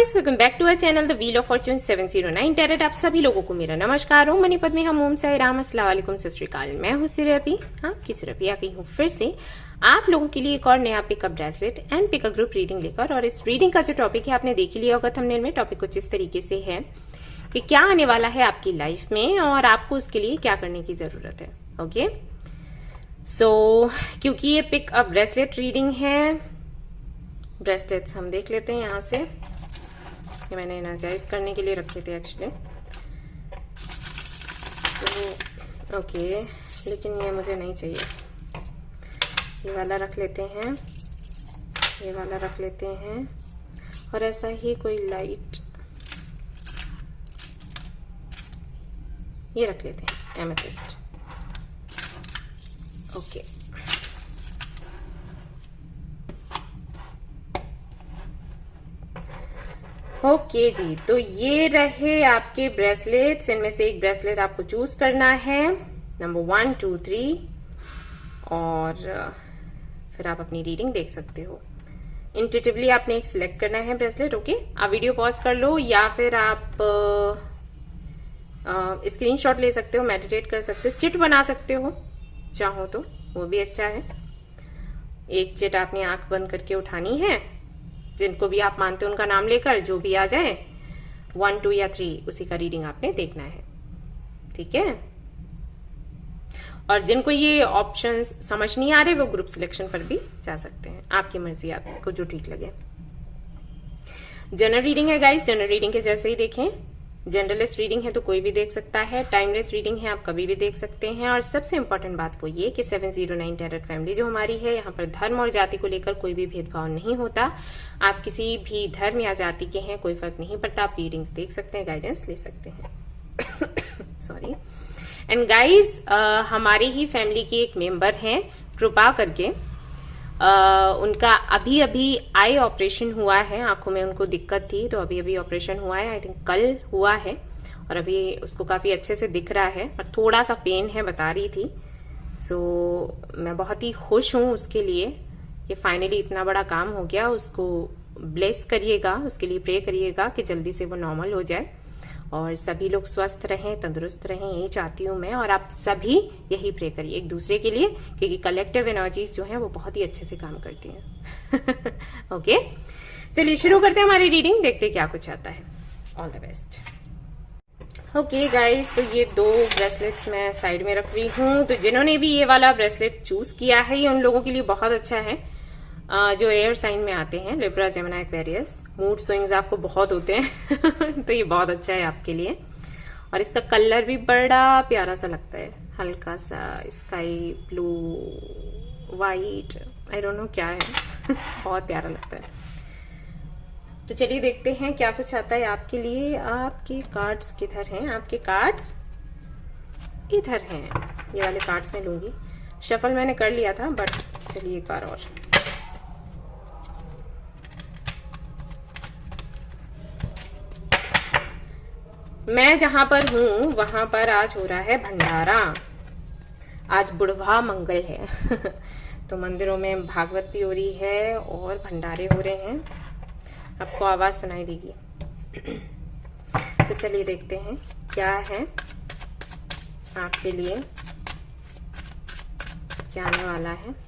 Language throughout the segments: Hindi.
Guys, welcome back to our channel the wheel of fortune 709 tarot. आप सभी लोगों को मेरा नमस्कार। ओम मनी पद्मे हम ओम साई राम, अस्सलाम वालेकुम, सत श्री अकाल। मैं हूँ सिरपी, आपकी सिरपी आ गई हूँ फिर से आप लोगों के लिए एक और नया pickup bracelet and pickup group reading लेकर। और इस रीडिंग का जो टॉपिक है आपने देख ही लिया होगा थंबनेल में। टॉपिक कुछ इस तरीके से है कि क्या आने वाला है आपकी लाइफ में और आपको उसके लिए क्या करने की जरूरत है। ओके सो क्योंकि ये पिकअप ब्रेसलेट रीडिंग है, ब्रेसलेट्स हम देख लेते हैं यहाँ से। ये मैंने एनर्जाइज करने के लिए रखे थे एक्चुअली, तो ओके, लेकिन ये मुझे नहीं चाहिए। ये वाला रख लेते हैं, ये वाला रख लेते हैं, और ऐसा ही कोई लाइट ये रख लेते हैं, एमेथिस्ट। ओके ओके जी, तो ये रहे आपके ब्रेसलेट्स। इनमें से एक ब्रेसलेट आपको चूज करना है, नंबर 1, 2, 3, और फिर आप अपनी रीडिंग देख सकते हो। इंट्यूटिवली आपने एक सिलेक्ट करना है ब्रेसलेट। ओके, आप वीडियो पॉज कर लो या फिर आप स्क्रीनशॉट ले सकते हो, मेडिटेट कर सकते हो, चिट बना सकते हो चाहो तो, वो भी अच्छा है। एक चिट आपने आंख बंद करके उठानी है, जिनको भी आप मानते हो उनका नाम लेकर, जो भी आ जाए 1, 2 या 3 उसी का रीडिंग आपने देखना है, ठीक है। और जिनको ये ऑप्शंस समझ नहीं आ रहे वो ग्रुप सिलेक्शन पर भी जा सकते हैं, आपकी मर्जी, आपको जो ठीक लगे। जनरल रीडिंग है गाइस, जनरल रीडिंग के जैसे ही देखें। जनरलिस्ट रीडिंग है तो कोई भी देख सकता है, टाइमलेस रीडिंग है आप कभी भी देख सकते हैं। और सबसे इंपॉर्टेंट बात वो ये कि 709 टैरेट फैमिली जो हमारी है, यहाँ पर धर्म और जाति को लेकर कोई भी भेदभाव नहीं होता। आप किसी भी धर्म या जाति के हैं, कोई फर्क नहीं पड़ता, आप रीडिंग्स देख सकते हैं, गाइडेंस ले सकते हैं। सॉरी। एंड गाइज, हमारी ही फैमिली की एक मेंबर हैं कृपा करके, उनका अभी अभी आई ऑपरेशन हुआ है, आंखों में उनको दिक्कत थी तो अभी अभी ऑपरेशन हुआ है, आई थिंक कल हुआ है, और अभी उसको काफी अच्छे से दिख रहा है, और थोड़ा सा पेन है बता रही थी। सो मैं बहुत ही खुश हूँ उसके लिए, ये फाइनली इतना बड़ा काम हो गया। उसको ब्लेस करिएगा, उसके लिए प्रे करिएगा कि जल्दी से वो नॉर्मल हो जाए और सभी लोग स्वस्थ रहें, तंदुरुस्त रहें, यही चाहती हूँ मैं। और आप सभी यही प्रे करिए एक दूसरे के लिए, क्योंकि कलेक्टिव एनर्जीज जो हैं वो बहुत ही अच्छे से काम करती हैं। ओके, चलिए शुरू करते हैं हमारी रीडिंग, देखते हैं क्या कुछ आता है। All the best. Okay guys, तो ये 2 ब्रेसलेट्स मैं साइड में रख रही हूँ। तो जिन्होंने भी ये वाला ब्रेसलेट चूज किया है, ये उन लोगों के लिए बहुत अच्छा है जो एयर साइन में आते हैं, Libra, Gemini, Aquarius. Mood swings आपको बहुत होते हैं तो ये बहुत अच्छा है आपके लिए। और इसका कलर भी बड़ा प्यारा सा लगता है, हल्का सा sky blue, white, I don't know क्या है। बहुत प्यारा लगता है। तो चलिए देखते हैं क्या कुछ आता है आपके लिए। आपके कार्ड्स किधर हैं? आपके कार्ड्स इधर हैं। ये वाले कार्ड्स मैं लूंगी। शफल मैंने कर लिया था, बट चलिए एक बार और। मैं जहां पर हूं वहां पर आज हो रहा है भंडारा। आज बुढ़वा मंगल है तो मंदिरों में भागवत भी हो रही है और भंडारे हो रहे हैं, आपको आवाज सुनाई देगी। तो चलिए देखते हैं क्या है आपके लिए, क्या आने वाला है।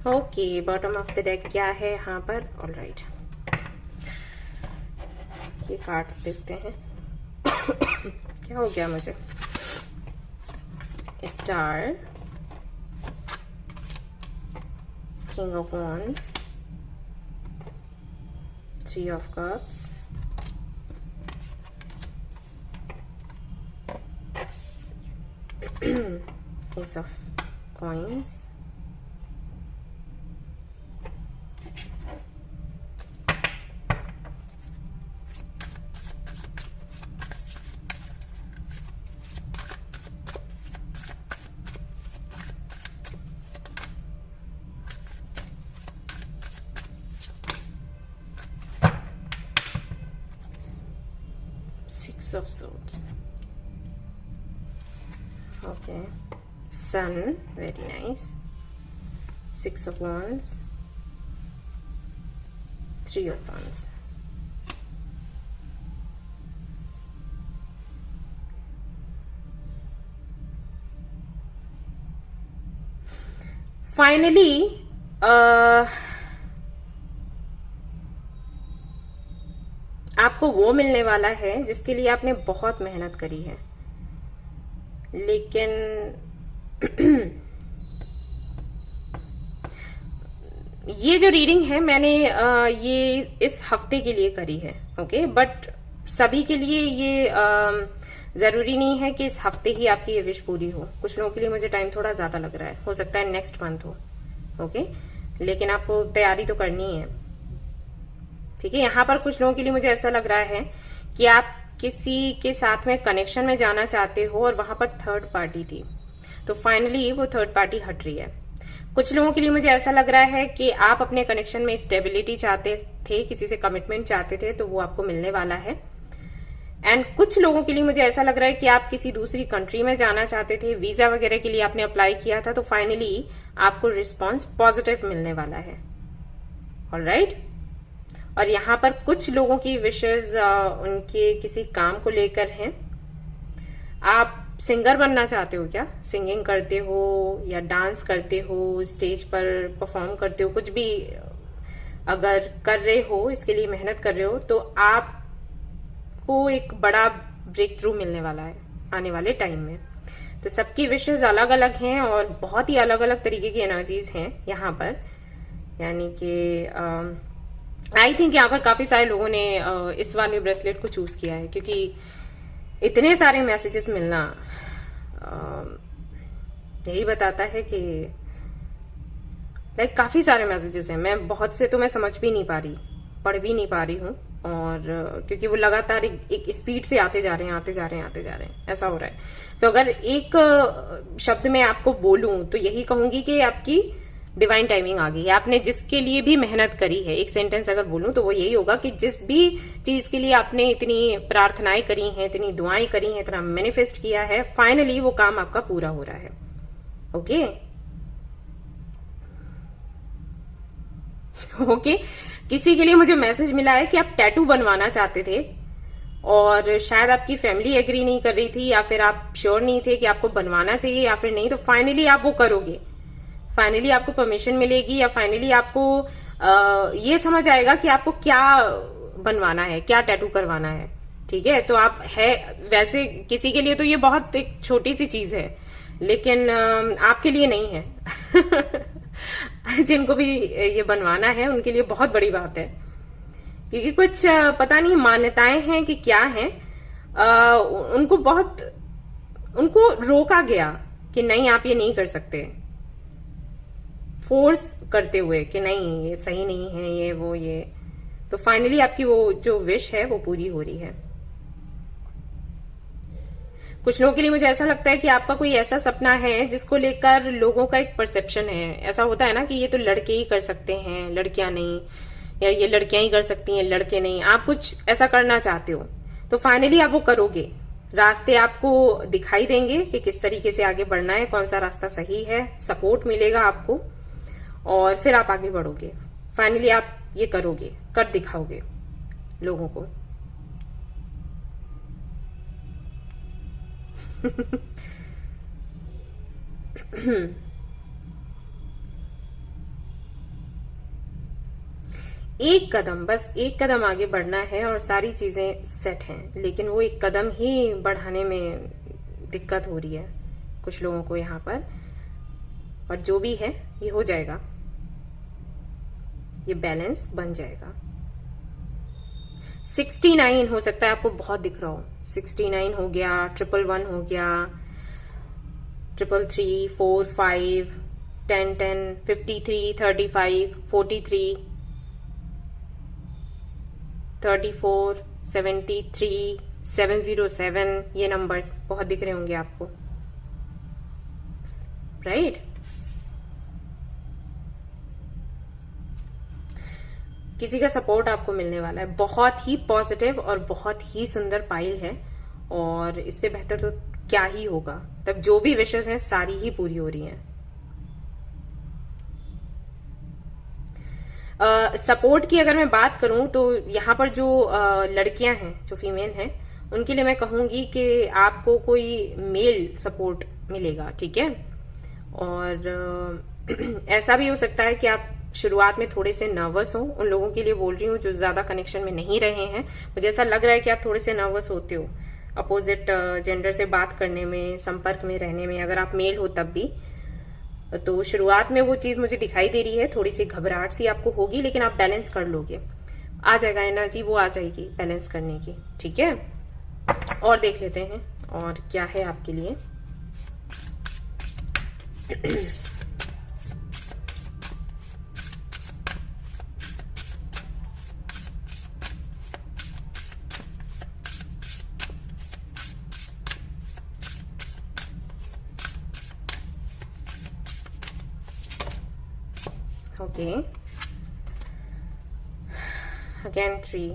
Okay, bottom of the deck क्या है यहाँ पर? ऑलराइट, ये कार्ड्स देखते हैं। क्या हो गया मुझे? Star, king of wands, 3 of cups, S of coins, 6 of swords. Okay, sun, very nice. 6 of wands, 3 of wands. Finally आपको वो मिलने वाला है जिसके लिए आपने बहुत मेहनत करी है, लेकिन ये जो रीडिंग है मैंने ये इस हफ्ते के लिए करी है, ओके। बट सभी के लिए ये जरूरी नहीं है कि इस हफ्ते ही आपकी ये विश पूरी हो। कुछ लोगों के लिए मुझे टाइम थोड़ा ज्यादा लग रहा है, हो सकता है नेक्स्ट मंथ हो, ओके। लेकिन आपको तैयारी तो करनी है, ठीक है। यहाँ पर कुछ लोगों के लिए मुझे ऐसा लग रहा है कि आप किसी के साथ में कनेक्शन में जाना चाहते हो और वहां पर थर्ड पार्टी थी, तो फाइनली वो थर्ड पार्टी हट रही है। कुछ लोगों के लिए मुझे ऐसा लग रहा है कि आप अपने कनेक्शन में स्टेबिलिटी चाहते थे, किसी से कमिटमेंट चाहते थे, तो वो आपको मिलने वाला है। एंड कुछ लोगों के लिए मुझे ऐसा लग रहा है कि आप किसी दूसरी कंट्री में जाना चाहते थे, वीजा वगैरह के लिए आपने अप्लाई किया था, तो फाइनली आपको रिस्पॉन्स पॉजिटिव मिलने वाला है, ऑलराइट। और यहाँ पर कुछ लोगों की विशेष उनके किसी काम को लेकर हैं। आप सिंगर बनना चाहते हो क्या? सिंगिंग करते हो या डांस करते हो, स्टेज पर परफॉर्म करते हो, कुछ भी अगर कर रहे हो, इसके लिए मेहनत कर रहे हो, तो आपको एक बड़ा ब्रेक थ्रू मिलने वाला है आने वाले टाइम में। तो सबकी विशेष अलग अलग हैं और बहुत ही अलग अलग तरीके की एनर्जीज हैं यहाँ पर, यानी कि आई थिंक यहाँ पर काफी सारे लोगों ने इस वाले ब्रेसलेट को चूज किया है, क्योंकि इतने सारे मैसेजेस मिलना यही बताता है कि लाइक काफी सारे मैसेजेस हैं। मैं बहुत से तो मैं समझ भी नहीं पा रही, पढ़ भी नहीं पा रही हूँ, और क्योंकि वो लगातार एक स्पीड से आते जा रहे हैं, ऐसा हो रहा है। सो अगर एक शब्द में आपको बोलूं तो यही कहूंगी कि आपकी डिवाइन टाइमिंग आ गई है। आपने जिसके लिए भी मेहनत करी है, एक सेंटेंस अगर बोलूं तो वो यही होगा कि जिस भी चीज के लिए आपने इतनी प्रार्थनाएं करी हैं, इतनी दुआएं करी हैं, इतना मैनिफेस्ट किया है, फाइनली वो काम आपका पूरा हो रहा है, ओके। ओके, किसी के लिए मुझे मैसेज मिला है कि आप टैटू बनवाना चाहते थे और शायद आपकी फैमिली एग्री नहीं कर रही थी, या फिर आप श्योर नहीं थे कि आपको बनवाना चाहिए या फिर नहीं, तो फाइनली आप वो करोगे। फाइनली आपको परमिशन मिलेगी, या फाइनली आपको ये समझ आएगा कि आपको क्या बनवाना है, क्या टैटू करवाना है, ठीक है। तो आप है वैसे किसी के लिए तो ये बहुत एक छोटी सी चीज है, लेकिन आपके लिए नहीं है। जिनको भी ये बनवाना है उनके लिए बहुत बड़ी बात है, क्योंकि कुछ पता नहीं मान्यताएं हैं कि क्या है, उनको रोका गया कि नहीं आप ये नहीं कर सकते, फोर्स करते हुए कि नहीं ये सही नहीं है, ये वो ये। तो फाइनली आपकी वो जो विश है वो पूरी हो रही है। कुछ लोगों के लिए मुझे ऐसा लगता है कि आपका कोई ऐसा सपना है जिसको लेकर लोगों का एक परसेप्शन है। ऐसा होता है ना कि ये तो लड़के ही कर सकते हैं, लड़कियां नहीं, या ये लड़कियां ही कर सकती हैं, लड़के नहीं। आप कुछ ऐसा करना चाहते हो तो फाइनली आप वो करोगे। रास्ते आपको दिखाई देंगे कि किस तरीके से आगे बढ़ना है, कौन सा रास्ता सही है, सपोर्ट मिलेगा आपको, और फिर आप आगे बढ़ोगे। फाइनली आप ये करोगे, कर दिखाओगे लोगों को। एक कदम, बस एक कदम आगे बढ़ना है और सारी चीजें सेट हैं, लेकिन वो एक कदम ही बढ़ाने में दिक्कत हो रही है कुछ लोगों को यहाँ पर। और जो भी है ये हो जाएगा, ये बैलेंस बन जाएगा। 69 हो सकता है आपको बहुत दिख रहा हो, 69 हो गया, 111 हो गया, 333, 4, 5, 10, 10, 53, 35, 43, 34, 73, 707, ये नंबर्स बहुत दिख रहे होंगे आपको, राइट? किसी का सपोर्ट आपको मिलने वाला है, बहुत ही पॉजिटिव और बहुत ही सुंदर पाइल है, और इससे बेहतर तो क्या ही होगा। तब जो भी विशेष हैं सारी ही पूरी हो रही हैं। सपोर्ट की अगर मैं बात करूं तो यहाँ पर जो लड़कियां हैं, जो फीमेल हैं, उनके लिए मैं कहूंगी कि आपको कोई मेल सपोर्ट मिलेगा, ठीक है। और ऐसा भी हो सकता है कि आप शुरुआत में थोड़े से नर्वस हो। उन लोगों के लिए बोल रही हूँ जो ज्यादा कनेक्शन में नहीं रहे हैं। मुझे ऐसा लग रहा है कि आप थोड़े से नर्वस होते हो अपोजिट जेंडर से बात करने में, संपर्क में रहने में। अगर आप मेल हो तब भी तो शुरुआत में वो चीज मुझे दिखाई दे रही है, थोड़ी सी घबराहट सी आपको होगी, लेकिन आप बैलेंस कर लोगे। आ जाएगा एनर्जी, वो आ जाएगी बैलेंस करने की, ठीक है। और देख लेते हैं और क्या है आपके लिए। Okay. Again 3.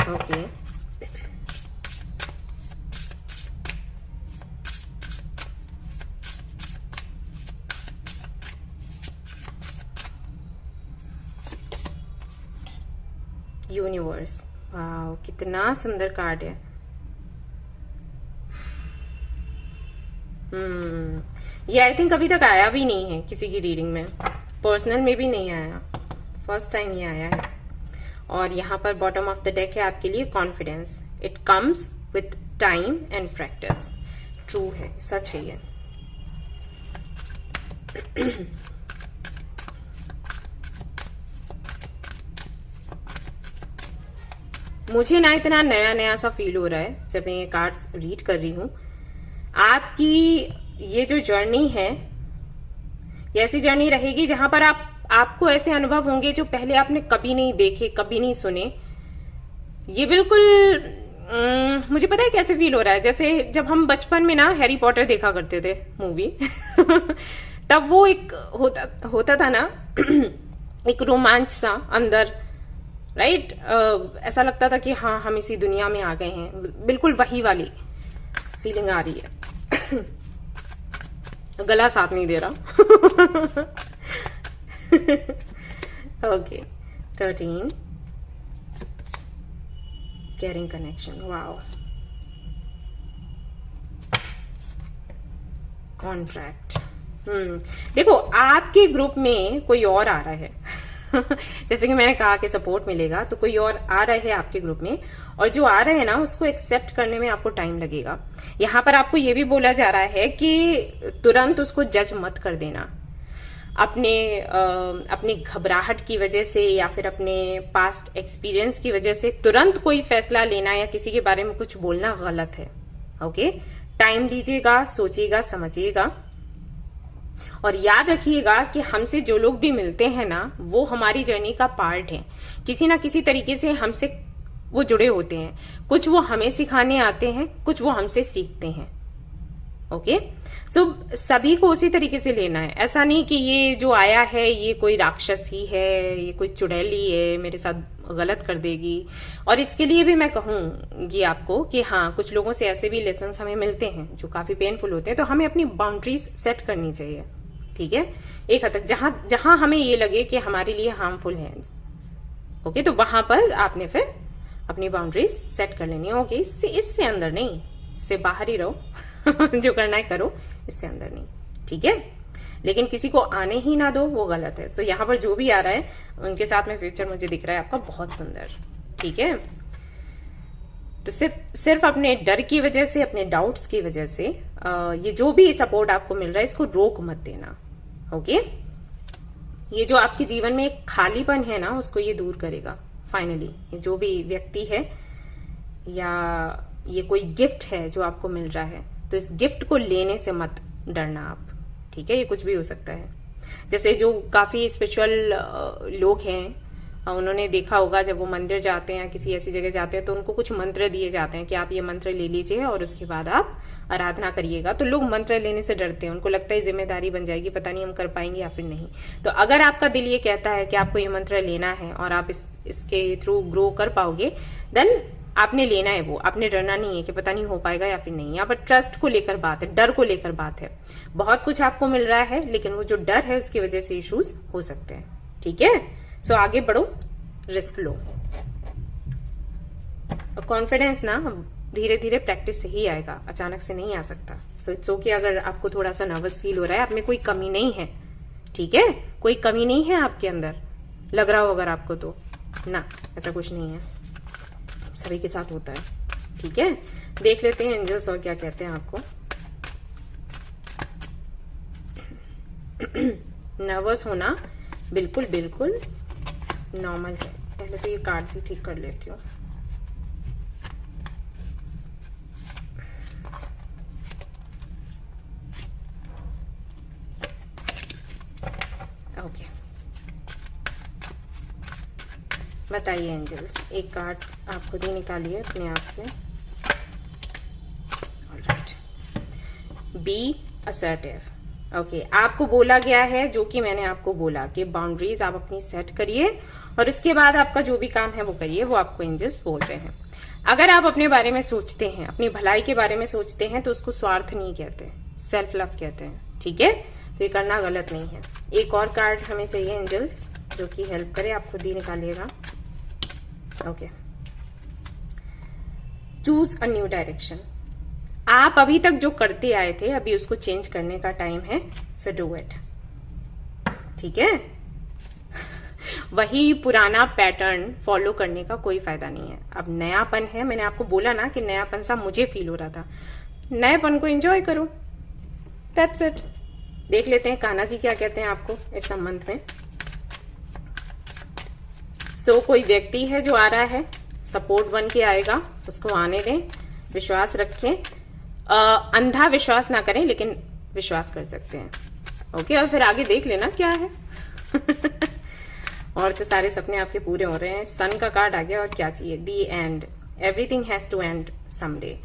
Okay. यूनिवर्स, वाह कितना सुंदर कार्ड है। ये आई थिंक अभी तक आया भी नहीं है किसी की रीडिंग में, पर्सनल में भी नहीं आया, फर्स्ट टाइम ये आया है। और यहाँ पर बॉटम ऑफ द डेक है आपके लिए confidence. It comes with time and practice. True है, सच है ये। मुझे ना इतना नया नया सा फील हो रहा है जब मैं ये कार्ड्स रीड कर रही हूं। आपकी ये जो जर्नी है, ये ऐसी जर्नी रहेगी जहां पर आपको ऐसे अनुभव होंगे जो पहले आपने कभी नहीं देखे, कभी नहीं सुने। ये बिल्कुल मुझे पता है कैसे फील हो रहा है, जैसे जब हम बचपन में ना हैरी पॉटर देखा करते थे मूवी तब वो एक होता था ना एक रोमांच सा अंदर, राइट। ऐसा लगता था कि हाँ हम इसी दुनिया में आ गए हैं, बिल्कुल वही वाली फीलिंग आ रही है। गला साथ नहीं दे रहा। Okay 13 caring connection, wow. Contract, देखो आपके ग्रुप में कोई और आ रहा है जैसे कि मैंने कहा कि सपोर्ट मिलेगा, तो कोई और आ रहा है आपके ग्रुप में, और जो आ रहे हैं ना उसको एक्सेप्ट करने में आपको टाइम लगेगा। यहाँ पर आपको ये भी बोला जा रहा है कि तुरंत उसको जज मत कर देना। अपनी घबराहट की वजह से या फिर अपने पास्ट एक्सपीरियंस की वजह से तुरंत कोई फैसला लेना या किसी के बारे में कुछ बोलना गलत है। ओके, टाइम लीजिएगा, सोचिएगा, समझिएगा, और याद रखिएगा कि हमसे जो लोग भी मिलते हैं ना वो हमारी जर्नी का पार्ट है। किसी ना किसी तरीके से हमसे वो जुड़े होते हैं। कुछ वो हमें सिखाने आते हैं, कुछ वो हमसे सीखते हैं। ओके, सो सभी को उसी तरीके से लेना है। ऐसा नहीं कि ये जो आया है ये कोई राक्षस ही है, ये कोई चुड़ैली है, मेरे साथ गलत कर देगी। और इसके लिए भी मैं कहूंगी आपको कि हाँ, कुछ लोगों से ऐसे भी लेसन हमें मिलते हैं जो काफी पेनफुल होते हैं, तो हमें अपनी बाउंड्रीज सेट करनी चाहिए, ठीक है। एक हद तक जहां हमें ये लगे कि हमारे लिए हार्मफुल है, ओके, तो वहां पर आपने फिर अपनी बाउंड्रीज सेट कर लेनी है। ओके, इससे अंदर नहीं, इससे बाहर ही रहो जो करना है करो, इससे अंदर नहीं, ठीक है। लेकिन किसी को आने ही ना दो, वो गलत है। सो यहाँ पर जो भी आ रहा है उनके साथ में फ्यूचर मुझे दिख रहा है आपका बहुत सुंदर, ठीक है। तो सिर्फ अपने डर की वजह से, अपने डाउट्स की वजह से ये जो भी सपोर्ट आपको मिल रहा है इसको रोक मत देना। ओके, ये जो आपके जीवन में एक खालीपन है ना उसको ये दूर करेगा फाइनली। ये जो भी व्यक्ति है या ये कोई गिफ्ट है जो आपको मिल रहा है, तो इस गिफ्ट को लेने से मत डरना आप, ठीक है। ये कुछ भी हो सकता है। जैसे जो काफी स्पिरिचुअल लोग हैं उन्होंने देखा होगा जब वो मंदिर जाते हैं या किसी ऐसी जगह जाते हैं तो उनको कुछ मंत्र दिए जाते हैं कि आप ये मंत्र ले लीजिए और उसके बाद आप आराधना करिएगा। तो लोग मंत्र लेने से डरते हैं, उनको लगता है जिम्मेदारी बन जाएगी, पता नहीं हम कर पाएंगे या फिर नहीं। तो अगर आपका दिल ये कहता है कि आपको ये मंत्र लेना है और आप इसके थ्रू ग्रो कर पाओगे, देन आपने लेना है वो, आपने डरना नहीं है कि पता नहीं हो पाएगा या फिर नहीं। यहाँ पर ट्रस्ट को लेकर बात है, डर को लेकर बात है। बहुत कुछ आपको मिल रहा है लेकिन वो जो डर है उसकी वजह से इश्यूज हो सकते हैं। ठीक है, सो आगे बढ़ो, रिस्क लो। कॉन्फिडेंस ना धीरे धीरे प्रैक्टिस से ही आएगा, अचानक से नहीं आ सकता। सो इट्स ओके अगर आपको थोड़ा सा नर्वस फील हो रहा है, आप में कोई कमी नहीं है। ठीक है, कोई कमी नहीं है आपके अंदर, लग रहा हो अगर आपको तो ना, ऐसा कुछ नहीं है, सभी के साथ होता है। ठीक है, देख लेते हैं एंजल्स और क्या कहते हैं आपको। नर्वस होना बिल्कुल बिल्कुल नॉर्मल है। पहले तो ये कार्ड्स ही ठीक कर लेती हूँ। ओके, बताइए एंजल्स, एक कार्ड आप खुद ही निकालिए अपने आप से। Alright, B assertive. ओके, आपको बोला गया है जो कि मैंने आपको बोला कि बाउंड्रीज आप अपनी सेट करिए और उसके बाद आपका जो भी काम है वो करिए, वो आपको एंजल्स बोल रहे हैं। अगर आप अपने बारे में सोचते हैं, अपनी भलाई के बारे में सोचते हैं तो उसको स्वार्थ नहीं कहते, सेल्फ लव कहते हैं। ठीक है, तो ये करना गलत नहीं है। एक और कार्ड हमें चाहिए एंजल्स जो कि हेल्प करे, आप खुद ही निकालिएगा। Okay, choose a new direction. आप अभी तक जो करते आए थे अभी उसको चेंज करने का टाइम है, सो डू इट। ठीक है, वही पुराना पैटर्न फॉलो करने का कोई फायदा नहीं है। अब नयापन है, मैंने आपको बोला ना कि नयापन सा मुझे फील हो रहा था, नयापन को एंजॉय करो, दैट्स इट। देख लेते हैं कान्हा जी क्या कहते हैं आपको इस संबंध में। सो कोई व्यक्ति है जो आ रहा है, सपोर्ट बन के आएगा, उसको आने दें, विश्वास रखें, अंधा विश्वास ना करें लेकिन विश्वास कर सकते हैं। ओके, और फिर आगे देख लेना क्या है। और तो सारे सपने आपके पूरे हो रहे हैं। सन का कार्ड आ गया और क्या चाहिए, the end, everything has to end someday.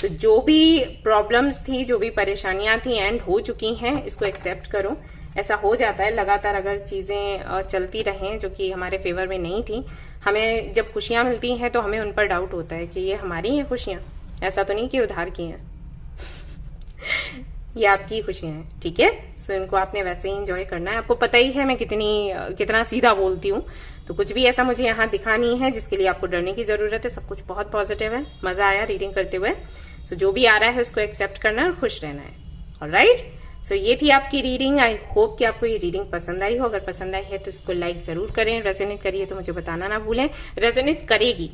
तो जो भी प्रॉब्लम्स थी, जो भी परेशानियां थी, एंड हो चुकी हैं, इसको एक्सेप्ट करो। ऐसा हो जाता है लगातार अगर चीजें चलती रहें जो कि हमारे फेवर में नहीं थी। हमें जब खुशियां मिलती हैं तो हमें उन पर डाउट होता है कि ये हमारी हैं खुशियां, ऐसा तो नहीं कि उधार की हैं। ये आपकी खुशियां हैं। ठीक है, सो इनको आपने वैसे ही एंजॉय करना है। आपको पता ही है मैं कितना सीधा बोलती हूँ, तो कुछ भी ऐसा मुझे यहाँ दिखा नहीं है जिसके लिए आपको डरने की जरूरत है। सब कुछ बहुत पॉजिटिव है, मजा आया रीडिंग करते हुए। सो जो भी आ रहा है उसको एक्सेप्ट करना है और खुश रहना है। ऑलराइट, सो ये थी आपकी रीडिंग। आई होप कि आपको ये रीडिंग पसंद आई हो। अगर पसंद आई है तो इसको लाइक जरूर करें, रेजोनेट करिए तो मुझे बताना ना भूलें। रेजोनेट करेगी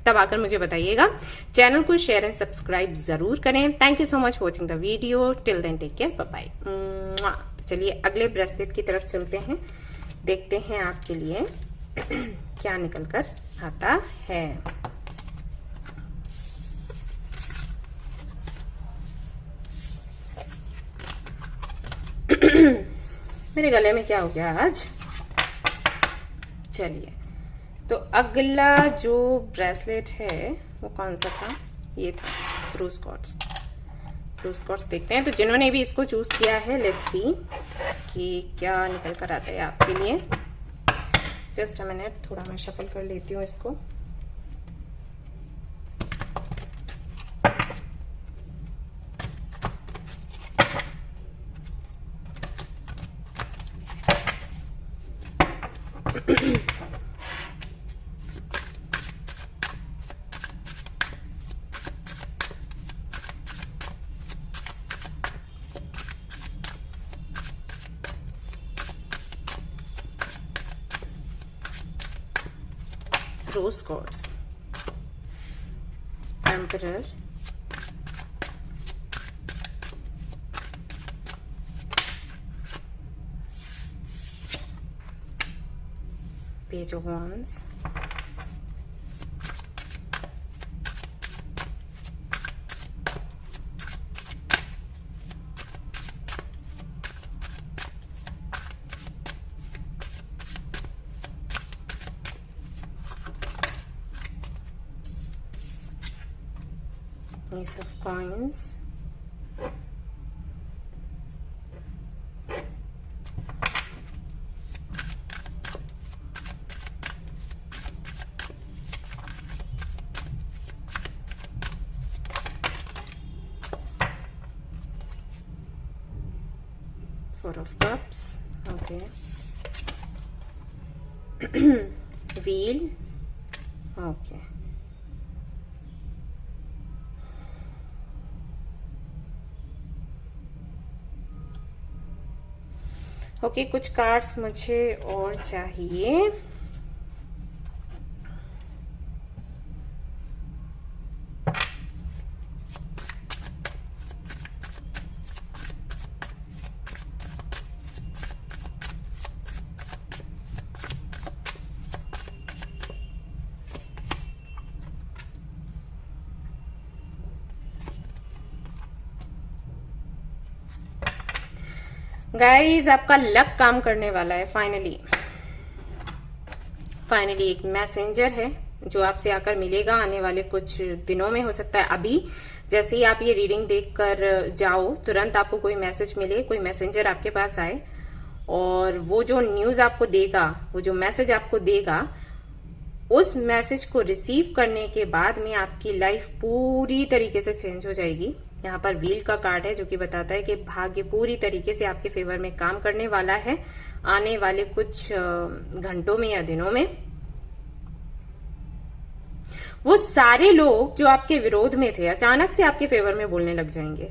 तब आकर मुझे बताइएगा। चैनल को शेयर एंड सब्सक्राइब जरूर करें। Thank you so much for watching the video. Till then take care, bye bye. चलिए अगले ब्रेसलेट की तरफ चलते हैं, देखते हैं आपके लिए क्या निकल कर आता है। मेरे गले में क्या हो गया आज। चलिए, तो अगला जो ब्रेसलेट है वो कौन सा था, ये था रोज कॉर्ड्स। रोज कॉर्ड्स देखते हैं। तो जिन्होंने भी इसको चूज किया है, लेट्स सी कि क्या निकल कर आता है आपके लिए। जस्ट अ मिनट, थोड़ा मैं शफल कर लेती हूँ इसको। Rose quartz, Emperor, Page of Wands, Ace of Coins, Four of Cups, okay. Wheel, okay. Okay, कुछ कार्ड्स मुझे और चाहिए। गाइस, आपका लक काम करने वाला है। फाइनली एक मैसेंजर है जो आपसे आकर मिलेगा आने वाले कुछ दिनों में। हो सकता है अभी जैसे ही आप ये रीडिंग देखकर जाओ तुरंत आपको कोई मैसेज मिले, कोई मैसेंजर आपके पास आए और वो जो न्यूज आपको देगा, वो जो मैसेज आपको देगा, उस मैसेज को रिसीव करने के बाद में आपकी लाइफ पूरी तरीके से चेंज हो जाएगी। यहाँ पर व्हील का कार्ड है जो कि बताता है कि भाग्य पूरी तरीके से आपके फेवर में काम करने वाला है आने वाले कुछ घंटों में या दिनों में। वो सारे लोग जो आपके विरोध में थे अचानक से आपके फेवर में बोलने लग जाएंगे।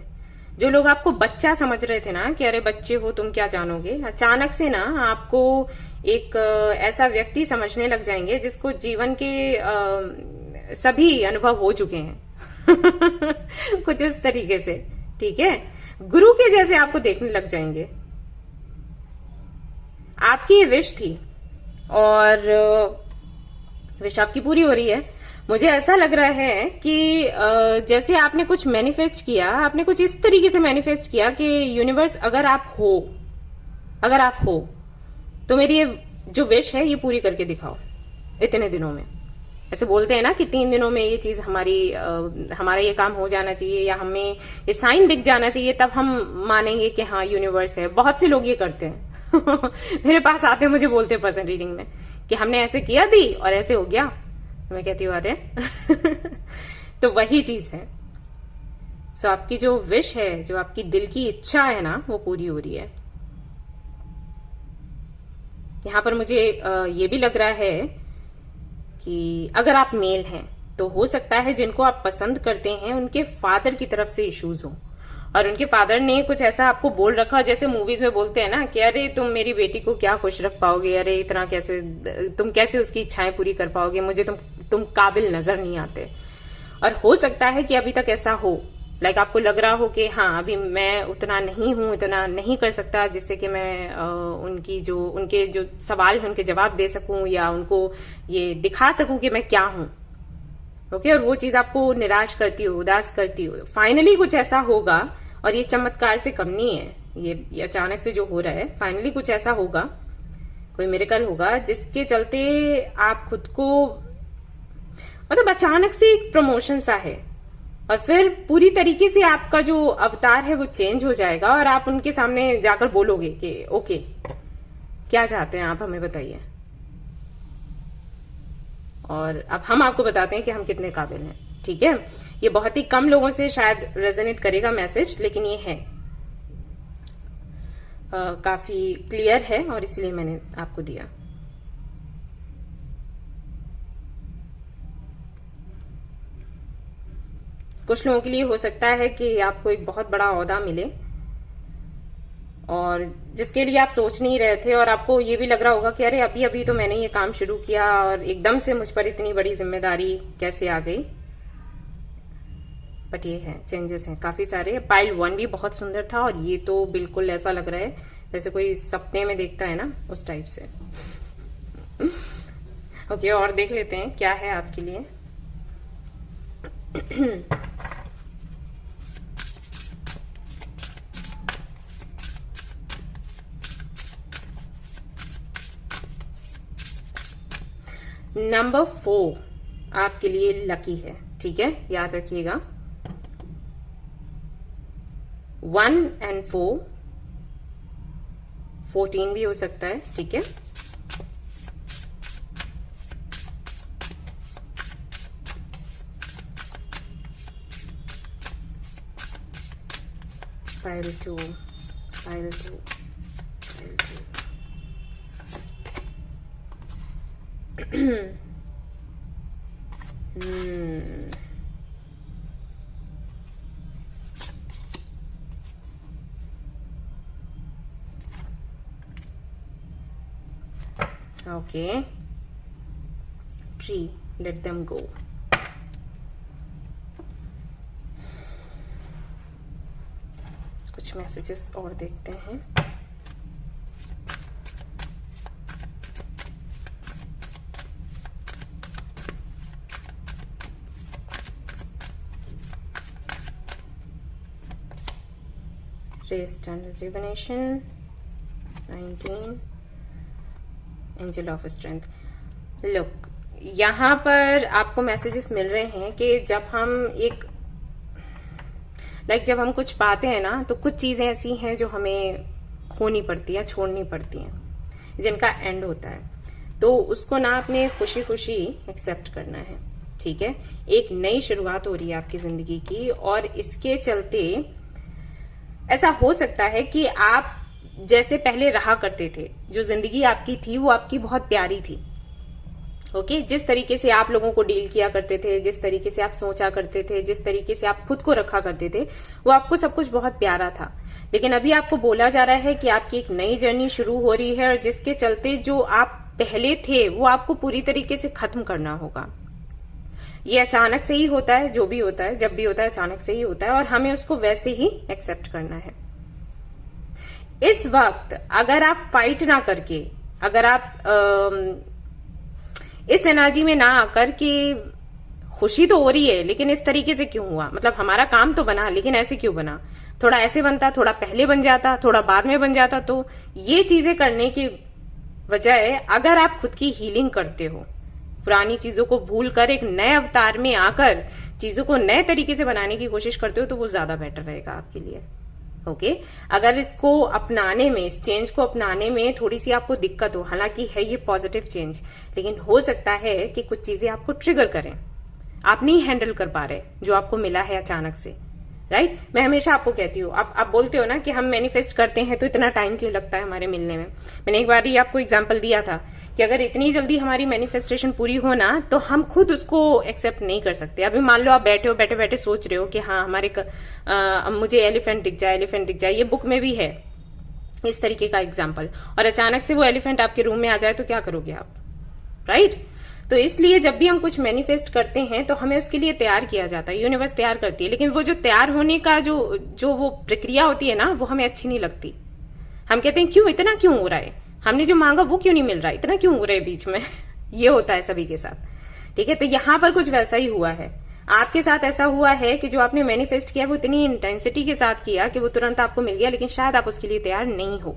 जो लोग आपको बच्चा समझ रहे थे ना कि अरे बच्चे हो तुम क्या जानोगे, अचानक से ना आपको एक ऐसा व्यक्ति समझने लग जाएंगे जिसको जीवन के सभी अनुभव हो चुके हैं। कुछ इस तरीके से, ठीक है। गुरु के जैसे आपको देखने लग जाएंगे। आपकी ये विश थी और विश आपकी पूरी हो रही है। मुझे ऐसा लग रहा है कि जैसे आपने कुछ मैनिफेस्ट किया, आपने कुछ इस तरीके से मैनिफेस्ट किया कि यूनिवर्स अगर आप हो तो मेरी ये जो विश है ये पूरी करके दिखाओ इतने दिनों में। ऐसे बोलते हैं ना कि 3 दिनों में ये चीज हमारा ये काम हो जाना चाहिए या हमें ये साइन दिख जाना चाहिए, तब हम मानेंगे कि हाँ यूनिवर्स है। बहुत से लोग ये करते हैं। मेरे पास आते हैं, मुझे बोलते हैं पर्सन रीडिंग में कि हमने ऐसे किया थी और ऐसे हो गया। तो मैं कहती हूँ अरे तो वही चीज है। सो आपकी जो विश है, जो आपकी दिल की इच्छा है ना, वो पूरी हो रही है। यहां पर मुझे ये भी लग रहा है कि अगर आप मेल हैं तो हो सकता है जिनको आप पसंद करते हैं उनके फादर की तरफ से इश्यूज हो और उनके फादर ने कुछ ऐसा आपको बोल रखा, जैसे मूवीज में बोलते हैं ना कि अरे तुम मेरी बेटी को क्या खुश रख पाओगे, अरे इतना कैसे, तुम कैसे उसकी इच्छाएं पूरी कर पाओगे, मुझे तुम काबिल नजर नहीं आते। और हो सकता है कि अभी तक ऐसा हो, लाइक आपको लग रहा हो कि हाँ अभी मैं उतना नहीं हूं, इतना नहीं कर सकता जिससे कि मैं उनके जो सवाल है उनके जवाब दे सकूं या उनको ये दिखा सकूं कि मैं क्या हूं। ओके, और वो चीज आपको निराश करती हो, उदास करती हो। फाइनली कुछ ऐसा होगा और ये चमत्कार से कम नहीं है, ये अचानक से जो हो रहा है, फाइनली कुछ ऐसा होगा, कोई मिरेकल होगा जिसके चलते आप खुद को, मतलब अचानक से एक प्रमोशन सा है और फिर पूरी तरीके से आपका जो अवतार है वो चेंज हो जाएगा और आप उनके सामने जाकर बोलोगे कि ओके क्या चाहते हैं आप, हमें बताइए। और अब हम आपको बताते हैं कि हम कितने काबिल हैं। ठीक है, ये बहुत ही कम लोगों से शायद रेजोनेट करेगा मैसेज, लेकिन ये है काफी क्लियर है और इसलिए मैंने आपको दिया। कुछ लोगों के लिए हो सकता है कि आपको एक बहुत बड़ा ओहदा मिले और जिसके लिए आप सोच नहीं रहे थे और आपको ये भी लग रहा होगा कि अरे अभी अभी तो मैंने ये काम शुरू किया और एकदम से मुझ पर इतनी बड़ी जिम्मेदारी कैसे आ गई। बट ये है, चेंजेस हैं काफी सारे। पाइल 1 भी बहुत सुंदर था और ये तो बिल्कुल ऐसा लग रहा है जैसे कोई सपने में देखता है ना, उस टाइप से। ओके, और देख लेते हैं क्या है आपके लिए। नंबर 4 आपके लिए लकी है। ठीक है, याद रखिएगा 1 and 4, 14 भी हो सकता है, ठीक है। Pile 2, pile 2, pile 2. Okay. Tree, let them go. कुछ मैसेजेस और देखते हैं। Rest and rejuvenation, 19, angel of strength. Look, यहाँ पर आपको मैसेजेस मिल रहे हैं कि जब हम जब हम कुछ पाते हैं ना, तो कुछ चीजें ऐसी हैं जो हमें खोनी पड़ती है, छोड़नी पड़ती हैं, जिनका एंड होता है। तो उसको ना अपने खुशी खुशी एक्सेप्ट करना है, ठीक है। एक नई शुरुआत हो रही है आपकी जिंदगी की, और इसके चलते ऐसा हो सकता है कि आप जैसे पहले रहा करते थे, जो जिंदगी आपकी थी वो आपकी बहुत प्यारी थी, ओके। जिस तरीके से आप लोगों को डील किया करते थे, जिस तरीके से आप सोचा करते थे, जिस तरीके से आप खुद को रखा करते थे, वो आपको सब कुछ बहुत प्यारा था। लेकिन अभी आपको बोला जा रहा है कि आपकी एक नई जर्नी शुरू हो रही है, और जिसके चलते जो आप पहले थे वो आपको पूरी तरीके से खत्म करना होगा। ये अचानक से ही होता है, जो भी होता है, जब भी होता है अचानक से ही होता है, और हमें उसको वैसे ही एक्सेप्ट करना है। इस वक्त अगर आप फाइट ना करके, अगर आप इस एनर्जी में ना आकर के खुशी तो हो रही है लेकिन इस तरीके से क्यों हुआ, मतलब हमारा काम तो बना लेकिन ऐसे क्यों बना, थोड़ा ऐसे बनता, थोड़ा पहले बन जाता, थोड़ा बाद में बन जाता, तो ये चीजें करने की बजाय अगर आप खुद की हीलिंग करते हो, पुरानी चीजों को भूल कर एक नए अवतार में आकर चीजों को नए तरीके से बनाने की कोशिश करते हो, तो वो ज्यादा बेटर रहेगा आपके लिए, ओके। अगर इसको अपनाने में, इस चेंज को अपनाने में थोड़ी सी आपको दिक्कत हो, हालांकि है ये पॉजिटिव चेंज, लेकिन हो सकता है कि कुछ चीजें आपको ट्रिगर करें, आप नहीं हैंडल कर पा रहे जो आपको मिला है अचानक से, राइट। मैं हमेशा आपको कहती हूँ, आप बोलते हो ना कि हम मैनिफेस्ट करते हैं तो इतना टाइम क्यों लगता है हमारे मिलने में। मैंने एक बार ही आपको एग्जांपल दिया था कि अगर इतनी जल्दी हमारी मैनिफेस्टेशन पूरी हो ना, तो हम खुद उसको एक्सेप्ट नहीं कर सकते। अभी मान लो आप बैठे हो, बैठे बैठे सोच रहे हो कि हाँ मुझे एलिफेंट दिख जाए, एलिफेंट दिख जाए, ये बुक में भी है इस तरीके का एग्जाम्पल, और अचानक से वो एलिफेंट आपके रूम में आ जाए तो क्या करोगे आप, राइट। तो इसलिए जब भी हम कुछ मैनिफेस्ट करते हैं तो हमें उसके लिए तैयार किया जाता है, यूनिवर्स तैयार करती है, लेकिन वो जो तैयार होने का जो वो प्रक्रिया होती है ना, वो हमें अच्छी नहीं लगती। हम कहते हैं क्यों, इतना क्यों हो रहा है, हमने जो मांगा वो क्यों नहीं मिल रहा, इतना क्यों हो रहा है बीच में ये होता है सभी के साथ, ठीक है। तो यहां पर कुछ वैसा ही हुआ है, आपके साथ ऐसा हुआ है कि जो आपने मैनिफेस्ट किया वो इतनी इंटेंसिटी के साथ किया कि वो तुरंत आपको मिल गया, लेकिन शायद आप उसके लिए तैयार नहीं हो।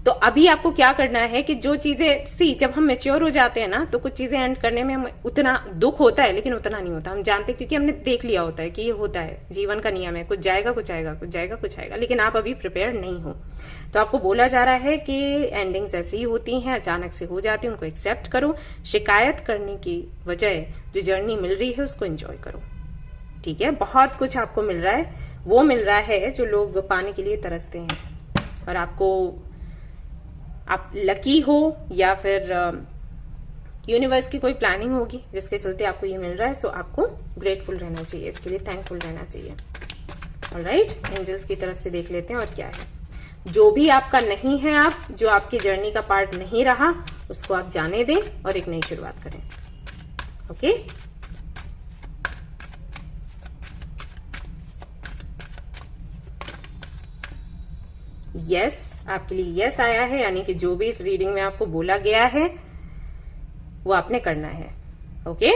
तो अभी आपको क्या करना है कि जो चीजें जब हम मैच्योर हो जाते हैं ना, तो कुछ चीजें एंड करने में उतना दुख होता है लेकिन उतना नहीं होता, हम जानते हैं क्योंकि हमने देख लिया होता है कि ये होता है, जीवन का नियम है, कुछ जाएगा कुछ आएगा, कुछ जाएगा कुछ आएगा, लेकिन आप अभी प्रिपेयर नहीं हो। तो आपको बोला जा रहा है कि एंडिंग्स ऐसी ही होती हैं, अचानक से हो जाती है, उनको एक्सेप्ट करो, शिकायत करने की बजाय जो जर्नी मिल रही है उसको एंजॉय करो, ठीक है। बहुत कुछ आपको मिल रहा है, वो मिल रहा है जो लोग पाने के लिए तरसते हैं, और आप लकी हो या फिर यूनिवर्स की कोई प्लानिंग होगी जिसके चलते आपको ये मिल रहा है। सो आपको ग्रेटफुल रहना चाहिए, इसके लिए थैंकफुल रहना चाहिए, ऑलराइट। एंजल्स की तरफ से देख लेते हैं और क्या है। जो भी आपका नहीं है, आप जो आपकी जर्नी का पार्ट नहीं रहा, उसको आप जाने दें और एक नई शुरुआत करें, ओके। यस, आपके लिए यस आया है, यानी कि जो भी इस रीडिंग में आपको बोला गया है वो आपने करना है, ओके।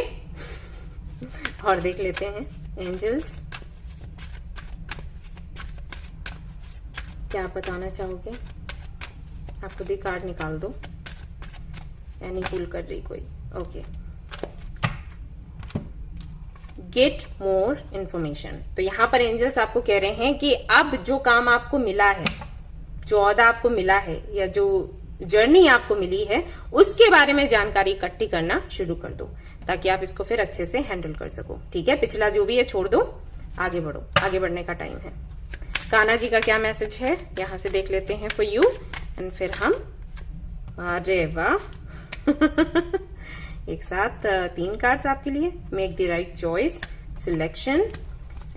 और देख लेते हैं एंजल्स क्या बताना चाहोगे। आप खुद ही कार्ड निकाल दो, यानी पुल कर रही कोई, ओके। Get more information. तो यहाँ पर एंजल्स आपको कह रहे हैं कि अब जो काम आपको मिला है, जो ओहदा आपको मिला है या जो जर्नी आपको मिली है, उसके बारे में जानकारी इकट्ठी करना शुरू कर दो ताकि आप इसको फिर अच्छे से हैंडल कर सको। ठीक है, पिछला जो भी है छोड़ दो, आगे बढ़ो, आगे बढ़ने का टाइम है। कान्हा जी का क्या मैसेज है यहां से देख लेते हैं फॉर यू एंड फिर हम, अरे वाह एक साथ 3 कार्ड्स आपके लिए। Make the right choice, selection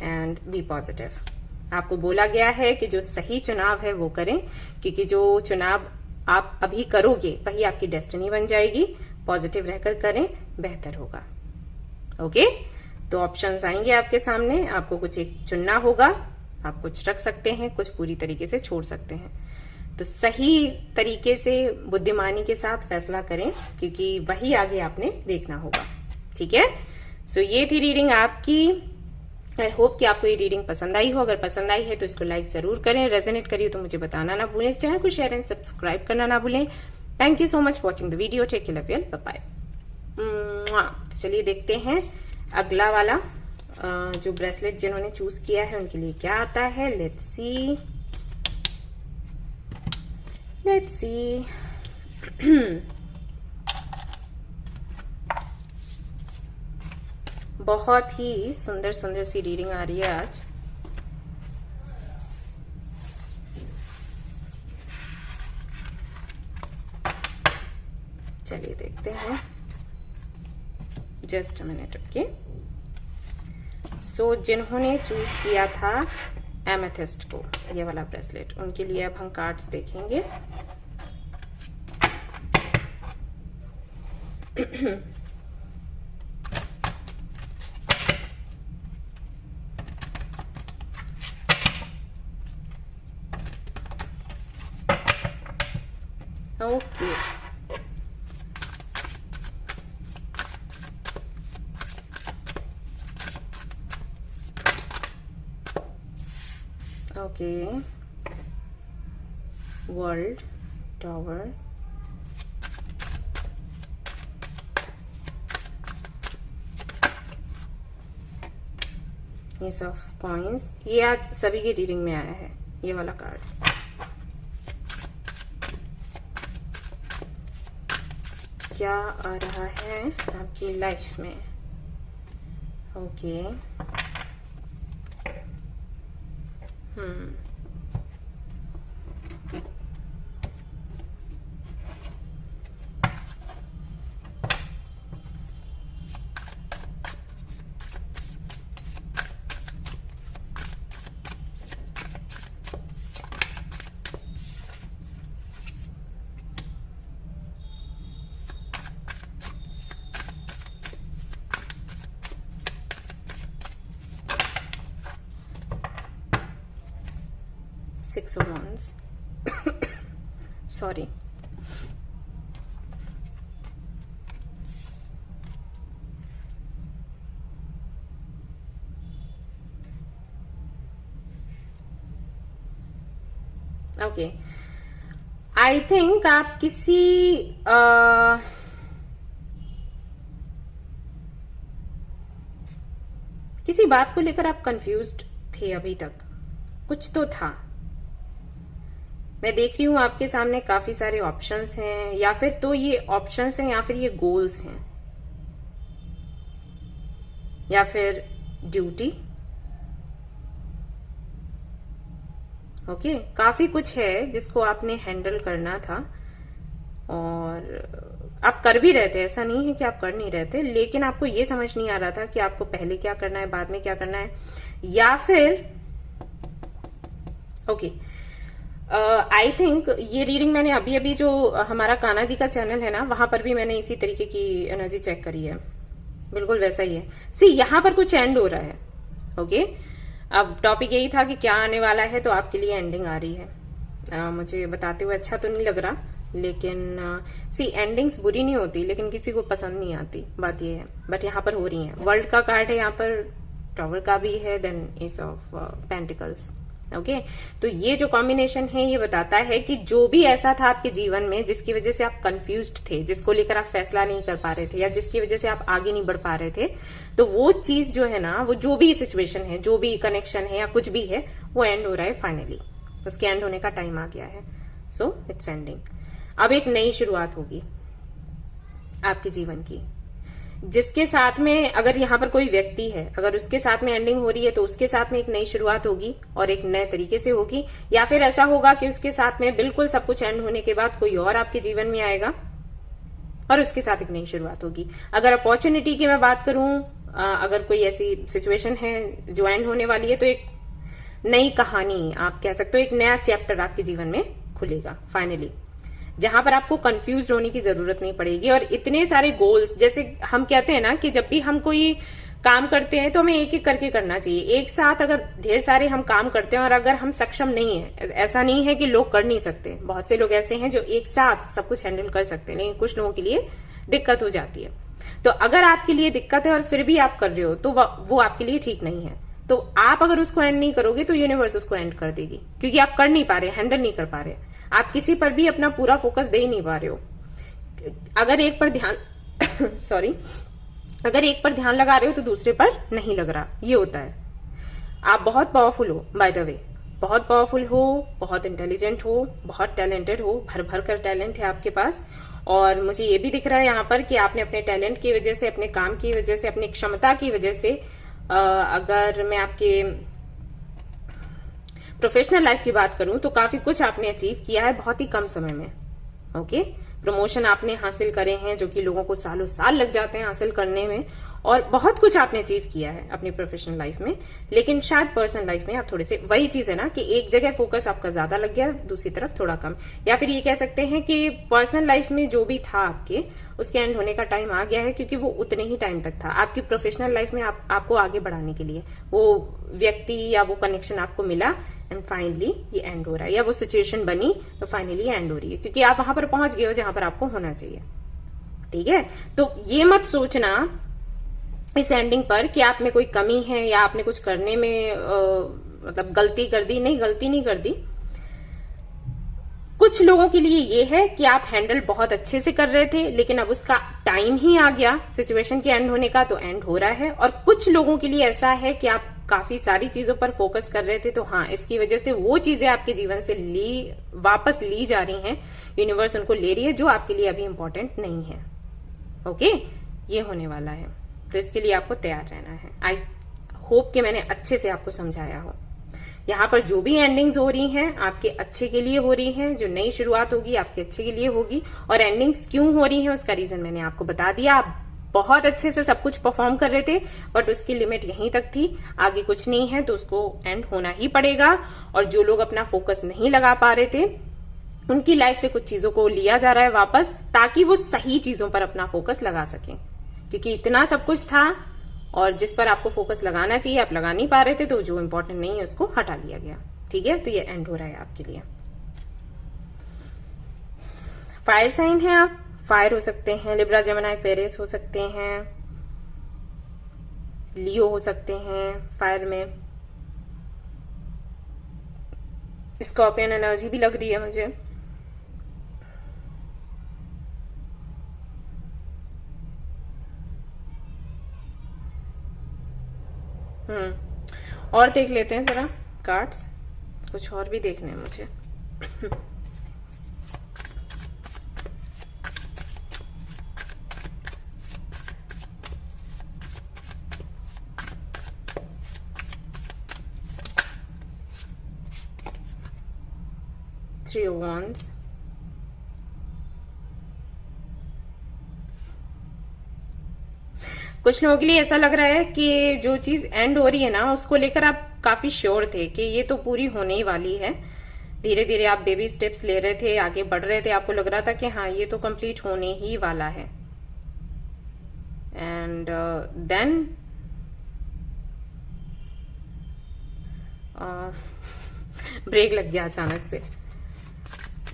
and be positive. आपको बोला गया है कि जो सही चुनाव है वो करें, क्योंकि जो चुनाव आप अभी करोगे वही आपकी डेस्टिनी बन जाएगी। पॉजिटिव रहकर करें, बेहतर होगा। ओके, तो ऑप्शंस आएंगे आपके सामने, आपको कुछ एक चुनना होगा। आप कुछ रख सकते हैं, कुछ पूरी तरीके से छोड़ सकते हैं। तो सही तरीके से बुद्धिमानी के साथ फैसला करें, क्योंकि वही आगे आपने देखना होगा। ठीक है, सो ये थी रीडिंग आपकी। आई होप कि आपको ये रीडिंग पसंद आई हो। अगर पसंद आई है तो इसको लाइक जरूर करें, रेजोनेट करिए तो मुझे बताना ना भूलें, चैनल को शेयर एंड सब्सक्राइब करना ना भूलें। Thank you so much watching the video. Take care, love you, bye bye. चलिए देखते हैं अगला वाला जो ब्रेसलेट जिन्होंने चूज किया है उनके लिए क्या आता है। Let's see, let's see. बहुत ही सुंदर सुंदर सी रीडिंग आ रही है आज। चलिए देखते हैं, जस्ट अ मिनट। ओके, सो जिन्होंने चूज किया था एमेथिस्ट को, ये वाला ब्रेसलेट, उनके लिए अब हम कार्ड्स देखेंगे। Okay, okay, world, tower, S of coins. ये आज सभी की रीडिंग में आया है, ये वाला कार्ड। क्या आ रहा है आपकी लाइफ में? Okay, Six of Wands. Sorry. Okay, I think आप किसी किसी बात को लेकर आप कंफ्यूज्ड थे अभी तक, कुछ तो था। मैं देख रही हूं आपके सामने काफी सारे ऑप्शंस हैं, या फिर तो ये ऑप्शंस हैं या फिर ये गोल्स हैं, या फिर ड्यूटी। ओके, काफी कुछ है जिसको आपने हैंडल करना था और आप कर भी रहे थे। ऐसा नहीं है कि आप कर नहीं रहे थे, लेकिन आपको ये समझ नहीं आ रहा था कि आपको पहले क्या करना है, बाद में क्या करना है, या फिर ओके, आई थिंक ये रीडिंग मैंने अभी अभी जो हमारा कान्हा जी का चैनल है ना, वहां पर भी मैंने इसी तरीके की एनर्जी चेक करी है, बिल्कुल वैसा ही है। सी, यहाँ पर कुछ एंड हो रहा है। ओके, अब टॉपिक यही था कि क्या आने वाला है, तो आपके लिए एंडिंग आ रही है। मुझे बताते हुए अच्छा तो नहीं लग रहा, लेकिन सी, एंडिंग्स बुरी नहीं होती, लेकिन किसी को पसंद नहीं आती, बात ये है। बट यहाँ पर हो रही है। वर्ल्ड का कार्ड है यहाँ पर, टावर का भी है, then ace of pentacles. Okay तो ये जो कॉम्बिनेशन है ये बताता है कि जो भी ऐसा था आपके जीवन में जिसकी वजह से आप कंफ्यूज्ड थे, जिसको लेकर आप फैसला नहीं कर पा रहे थे या जिसकी वजह से आप आगे नहीं बढ़ पा रहे थे, तो वो चीज जो है ना, वो जो भी सिचुएशन है, जो भी कनेक्शन है या कुछ भी है, वो एंड हो रहा है फाइनली। उसके एंड होने का टाइम आ गया है। So it's ending. अब एक नई शुरुआत होगी आपके जीवन की, जिसके साथ में अगर यहाँ पर कोई व्यक्ति है, अगर उसके साथ में एंडिंग हो रही है तो उसके साथ में एक नई शुरुआत होगी और एक नए तरीके से होगी, या फिर ऐसा होगा कि उसके साथ में बिल्कुल सब कुछ एंड होने के बाद कोई और आपके जीवन में आएगा और उसके साथ एक नई शुरुआत होगी। अगर अपॉर्चुनिटी की मैं बात करूं, अगर कोई ऐसी सिचुएशन है जो एंड होने वाली है, तो एक नई कहानी आप कह सकते हो, एक नया चैप्टर आपके जीवन में खुलेगा फाइनली, जहां पर आपको कंफ्यूज होने की जरूरत नहीं पड़ेगी। और इतने सारे गोल्स, जैसे हम कहते हैं ना कि जब भी हम कोई काम करते हैं तो हमें एक एक करके करना चाहिए। एक साथ अगर ढेर सारे हम काम करते हैं और अगर हम सक्षम नहीं है, ऐसा नहीं है कि लोग कर नहीं सकते, बहुत से लोग ऐसे हैं जो एक साथ सब कुछ हैंडल कर सकते हैं, लेकिन कुछ लोगों के लिए दिक्कत हो जाती है। तो अगर आपके लिए दिक्कत है और फिर भी आप कर रहे हो तो वो आपके लिए ठीक नहीं है। तो आप अगर उसको एंड नहीं करोगे तो यूनिवर्स उसको एंड कर देगी, क्योंकि आप कर नहीं पा रहे, हैंडल नहीं कर पा रहे, आप किसी पर भी अपना पूरा फोकस दे ही नहीं पा रहे हो। अगर एक पर ध्यान सॉरी अगर एक पर ध्यान लगा रहे हो तो दूसरे पर नहीं लग रहा, ये होता है। आप बहुत पावरफुल हो, बाय द वे, बहुत पावरफुल हो, बहुत इंटेलिजेंट हो, बहुत टैलेंटेड हो, भर भर कर टैलेंट है आपके पास। और मुझे ये भी दिख रहा है यहाँ पर कि आपने अपने टैलेंट की वजह से, अपने काम की वजह से, अपनी क्षमता की वजह से, अगर मैं आपके प्रोफेशनल लाइफ की बात करूं तो काफी कुछ आपने अचीव किया है बहुत ही कम समय में। ओके, प्रमोशन आपने हासिल करे हैं जो कि लोगों को सालों साल लग जाते हैं हासिल करने में, और बहुत कुछ आपने अचीव किया है अपनी प्रोफेशनल लाइफ में। लेकिन शायद पर्सनल लाइफ में आप थोड़े से, वही चीज है ना कि एक जगह फोकस आपका ज्यादा लग गया, दूसरी तरफ थोड़ा कम। या फिर ये कह सकते हैं कि पर्सनल लाइफ में जो भी था आपके, उसके एंड होने का टाइम आ गया है, क्योंकि वो उतने ही टाइम तक था। आपकी प्रोफेशनल लाइफ में आपको आगे बढ़ाने के लिए वो व्यक्ति या वो कनेक्शन आपको मिला एंड फाइनली ये एंड हो रहा है, या वो सिचुएशन बनी तो फाइनली एंड हो रही है, क्योंकि आप वहां पर पहुंच गए हो जहां पर आपको होना चाहिए। ठीक है, तो ये मत सोचना इस एंडिंग पर कि आप में कोई कमी है या आपने कुछ करने में मतलब गलती कर दी। नहीं, गलती नहीं कर दी। कुछ लोगों के लिए ये है कि आप हैंडल बहुत अच्छे से कर रहे थे, लेकिन अब उसका टाइम ही आ गया सिचुएशन के एंड होने का, तो एंड हो रहा है। और कुछ लोगों के लिए ऐसा है कि आप काफी सारी चीजों पर फोकस कर रहे थे, तो हाँ, इसकी वजह से वो चीजें आपके जीवन से वापस ली जा रही हैं, यूनिवर्स उनको ले रही है, जो आपके लिए अभी इंपॉर्टेंट नहीं है। ओके, ये होने वाला है, तो इसके लिए आपको तैयार रहना है। आई होप कि मैंने अच्छे से आपको समझाया हो। यहाँ पर जो भी एंडिंग्स हो रही हैं आपके अच्छे के लिए हो रही हैं, जो नई शुरुआत होगी आपके अच्छे के लिए होगी। और एंडिंग्स क्यों हो रही हैं उसका रीजन मैंने आपको बता दिया। आप बहुत अच्छे से सब कुछ परफॉर्म कर रहे थे, बट उसकी लिमिट यहीं तक थी, आगे कुछ नहीं है, तो उसको एंड होना ही पड़ेगा। और जो लोग अपना फोकस नहीं लगा पा रहे थे, उनकी लाइफ से कुछ चीजों को लिया जा रहा है वापस, ताकि वो सही चीजों पर अपना फोकस लगा सकें। क्योंकि इतना सब कुछ था और जिस पर आपको फोकस लगाना चाहिए आप लगा नहीं पा रहे थे, तो जो इंपॉर्टेंट नहीं है उसको हटा लिया गया। ठीक है, तो ये एंड हो रहा है आपके लिए। फायर साइन है, आप फायर हो सकते हैं, लिब्रा, जेमिनी, एक्वेरियस हो सकते हैं, लियो हो सकते हैं फायर में। स्कॉर्पियन एनर्जी भी लग रही है मुझे। और देख लेते हैं जरा कार्ड्स, कुछ और भी देखने हैं मुझे। Three of Wands, कुछ लोगों के लिए ऐसा लग रहा है कि जो चीज एंड हो रही है ना, उसको लेकर आप काफी श्योर थे कि ये तो पूरी होने ही वाली है। धीरे धीरे आप बेबी स्टेप्स ले रहे थे, आगे बढ़ रहे थे, आपको लग रहा था कि हाँ ये तो कंप्लीट होने ही वाला है। एंड देन ब्रेक लग गया अचानक से,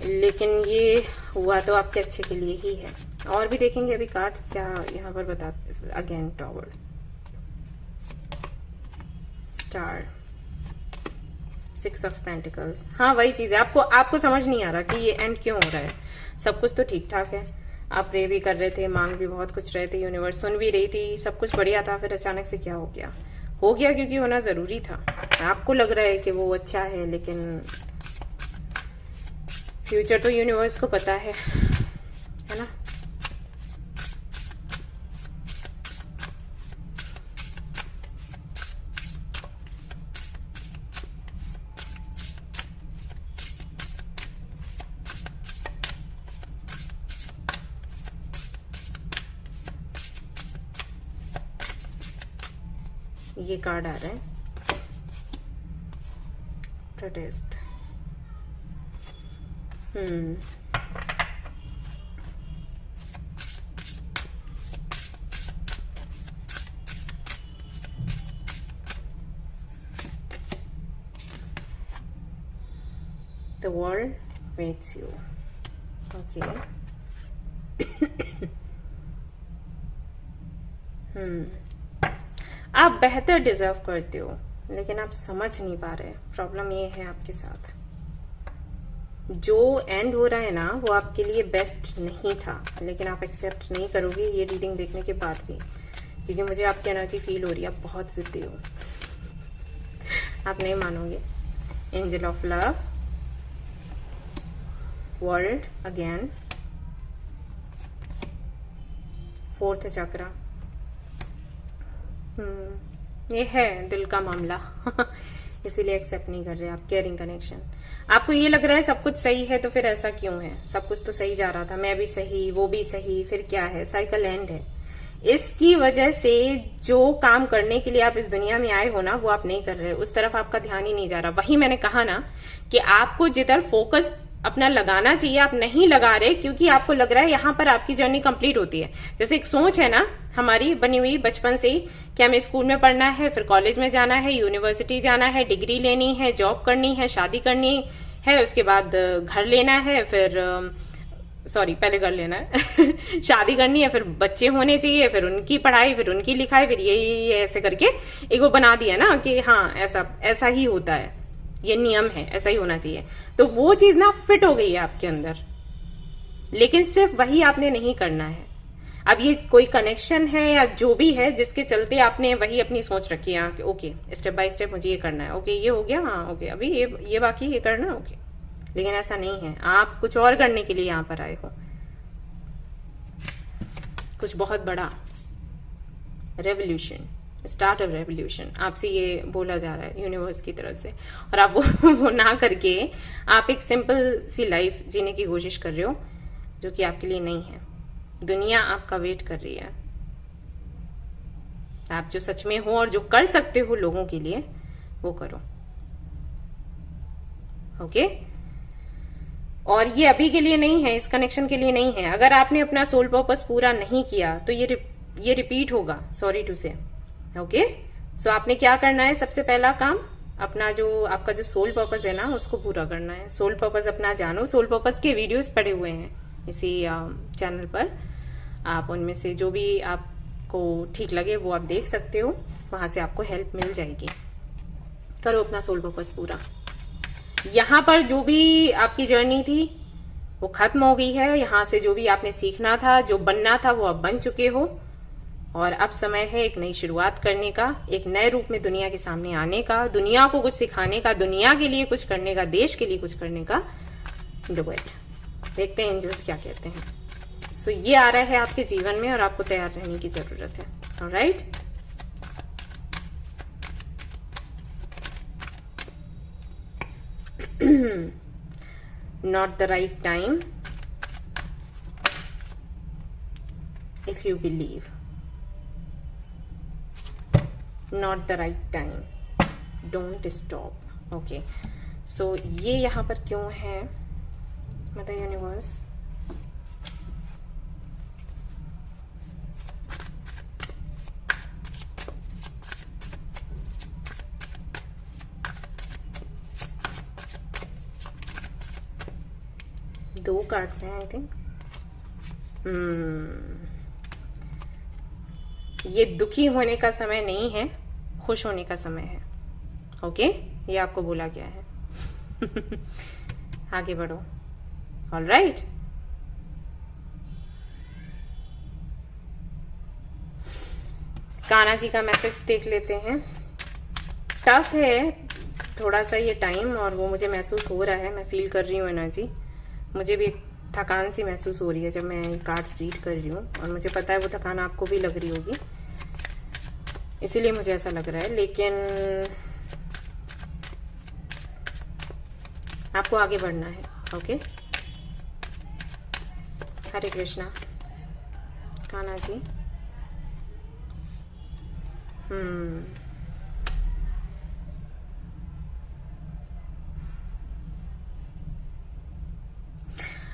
लेकिन ये हुआ तो आपके अच्छे के लिए ही है। और भी देखेंगे अभी कार्ड क्या यहाँ पर बताते। Again tower, star, 6 of pentacles. हाँ वही चीज है, आपको समझ नहीं आ रहा कि ये एंड क्यों हो रहा है। सब कुछ तो ठीक ठाक है, आप प्रे भी कर रहे थे, मांग भी बहुत कुछ रहे थे, यूनिवर्स सुन भी रही थी, सब कुछ बढ़िया था, फिर अचानक से क्या हो गया? हो गया क्योंकि होना जरूरी था। आपको लग रहा है कि वो अच्छा है, लेकिन फ्यूचर तो यूनिवर्स को पता है ना। ये कार्ड आ रहा है, protest. The world waits you. Okay. आप बेहतर डिजर्व करते हो, लेकिन आप समझ नहीं पा रहे। प्रॉब्लम ये है आपके साथ, जो एंड हो रहा है ना वो आपके लिए बेस्ट नहीं था, लेकिन आप एक्सेप्ट नहीं करोगे ये रीडिंग देखने के बाद भी, क्योंकि मुझे आपकी एनर्जी फील हो रही है, आप बहुत जिद्दी हो। आप नहीं मानोगे। Angel of love, world again, 4th चक्रा। ये है दिल का मामला। इसीलिए एक्सेप्ट नहीं कर रहे आप केयरिंग कनेक्शन। आपको ये लग रहा है सब कुछ सही है, तो फिर ऐसा क्यों है? सब कुछ तो सही जा रहा था, मैं भी सही, वो भी सही, फिर क्या है? साइकिल एंड है। इसकी वजह से जो काम करने के लिए आप इस दुनिया में आए हो ना, वो आप नहीं कर रहे, उस तरफ आपका ध्यान ही नहीं जा रहा। वही मैंने कहा ना कि आपको जिधर फोकस अपना लगाना चाहिए आप नहीं लगा रहे, क्योंकि आपको लग रहा है यहाँ पर आपकी जर्नी कंप्लीट होती है। जैसे एक सोच है ना हमारी बनी हुई बचपन से ही कि हमें स्कूल में पढ़ना है, फिर कॉलेज में जाना है, यूनिवर्सिटी जाना है, डिग्री लेनी है, जॉब करनी है, शादी करनी है, उसके बाद घर लेना है, फिर पहले घर लेना है शादी करनी है, फिर बच्चे होने चाहिए, फिर उनकी पढ़ाई, फिर उनकी लिखाई, फिर ये ऐसे करके एक वो बना दिया ना कि हाँ ऐसा ही होता है, ये नियम है, ऐसा ही होना चाहिए। तो वो चीज ना फिट हो गई है आपके अंदर, लेकिन सिर्फ वही आपने नहीं करना है। अब ये कोई कनेक्शन है या जो भी है जिसके चलते आपने वही अपनी सोच रखी है कि ओके स्टेप बाय स्टेप मुझे ये करना है, ओके ये हो गया, हाँ ओके अभी ये बाकी ये करना, ओके। लेकिन ऐसा नहीं है, आप कुछ और करने के लिए यहाँ पर आए हो, कुछ बहुत बड़ा रेवोल्यूशन, स्टार्ट ऑफ रेवोल्यूशन आपसे ये बोला जा रहा है यूनिवर्स की तरफ से। और आप वो ना करके आप एक सिंपल सी लाइफ जीने की कोशिश कर रहे हो, जो कि आपके लिए नहीं है। दुनिया आपका वेट कर रही है। आप जो सच में हो और जो कर सकते हो लोगों के लिए, वो करो, ओके। और ये अभी के लिए नहीं है, इस कनेक्शन के लिए नहीं है। अगर आपने अपना सोल पर्पस पूरा नहीं किया तो ये रिपीट होगा, सॉरी टू से, ओके। सो आपने क्या करना है? सबसे पहला काम अपना जो आपका जो सोल पर्पस है ना उसको पूरा करना है। सोल पर्पस अपना जानो। सोल पर्पस के वीडियोस पड़े हुए हैं इसी चैनल पर, आप उनमें से जो भी आपको ठीक लगे वो आप देख सकते हो, वहां से आपको हेल्प मिल जाएगी। करो अपना सोल पर्पस पूरा। यहाँ पर जो भी आपकी जर्नी थी वो खत्म हो गई है। यहाँ से जो भी आपने सीखना था, जो बनना था, वो आप बन चुके हो। और अब समय है एक नई शुरुआत करने का, एक नए रूप में दुनिया के सामने आने का, दुनिया को कुछ सिखाने का, दुनिया के लिए कुछ करने का, देश के लिए कुछ करने का। Do it. देखते हैं एंजल्स क्या कहते हैं। सो ये आ रहा है आपके जीवन में और आपको तैयार रहने की जरूरत है। Alright, not the right time if you believe, not the right time, don't stop, okay। so ये यहाँ पर क्यों है मदर यूनिवर्स? दो कार्ड्स हैं आई थिंक। ये दुखी होने का समय नहीं है, खुश होने का समय है, ओके। ये आपको बोला गया है। आगे बढ़ो। ऑलराइट, कान्हा जी का मैसेज देख लेते हैं। टफ है थोड़ा सा ये टाइम, और वो मुझे महसूस हो रहा है, मैं फील कर रही हूँ एनर्जी। मुझे भी थकान सी महसूस हो रही है जब मैं कार्ड्स रीड कर रही हूँ, और मुझे पता है वो थकान आपको भी लग रही होगी, इसीलिए मुझे ऐसा लग रहा है। लेकिन आपको आगे बढ़ना है। ओके, हरे कृष्णा। कान्हा जी,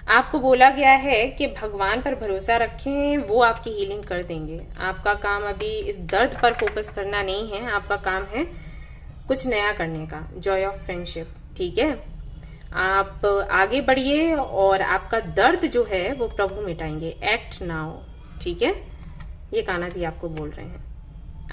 आपको बोला गया है कि भगवान पर भरोसा रखें, वो आपकी हीलिंग कर देंगे। आपका काम अभी इस दर्द पर फोकस करना नहीं है, आपका काम है कुछ नया करने का, जॉय ऑफ फ्रेंडशिप। ठीक है, आप आगे बढ़िए और आपका दर्द जो है वो प्रभु मिटाएंगे। Act now. ठीक है, ये कान्हा जी आपको बोल रहे हैं।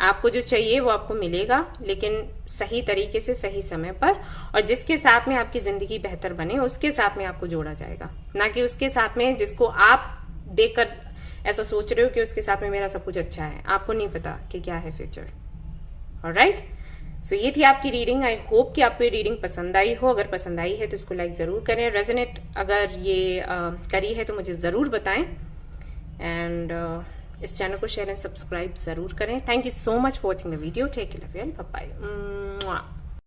आपको जो चाहिए वो आपको मिलेगा, लेकिन सही तरीके से, सही समय पर, और जिसके साथ में आपकी जिंदगी बेहतर बने उसके साथ में आपको जोड़ा जाएगा, ना कि उसके साथ में जिसको आप देखकर ऐसा सोच रहे हो कि उसके साथ में मेरा सब कुछ अच्छा है। आपको नहीं पता कि क्या है फ्यूचर। ऑलराइट, सो ये थी आपकी रीडिंग। आई होप कि आपको ये रीडिंग पसंद आई हो। अगर पसंद आई है तो इसको लाइक जरूर करें। रेजोनेट अगर ये करी है तो मुझे जरूर बताएं, एंड इस चैनल को शेयर एंड सब्सक्राइब जरूर करें। Thank you so much for watching the video. Take care, love you, bye bye.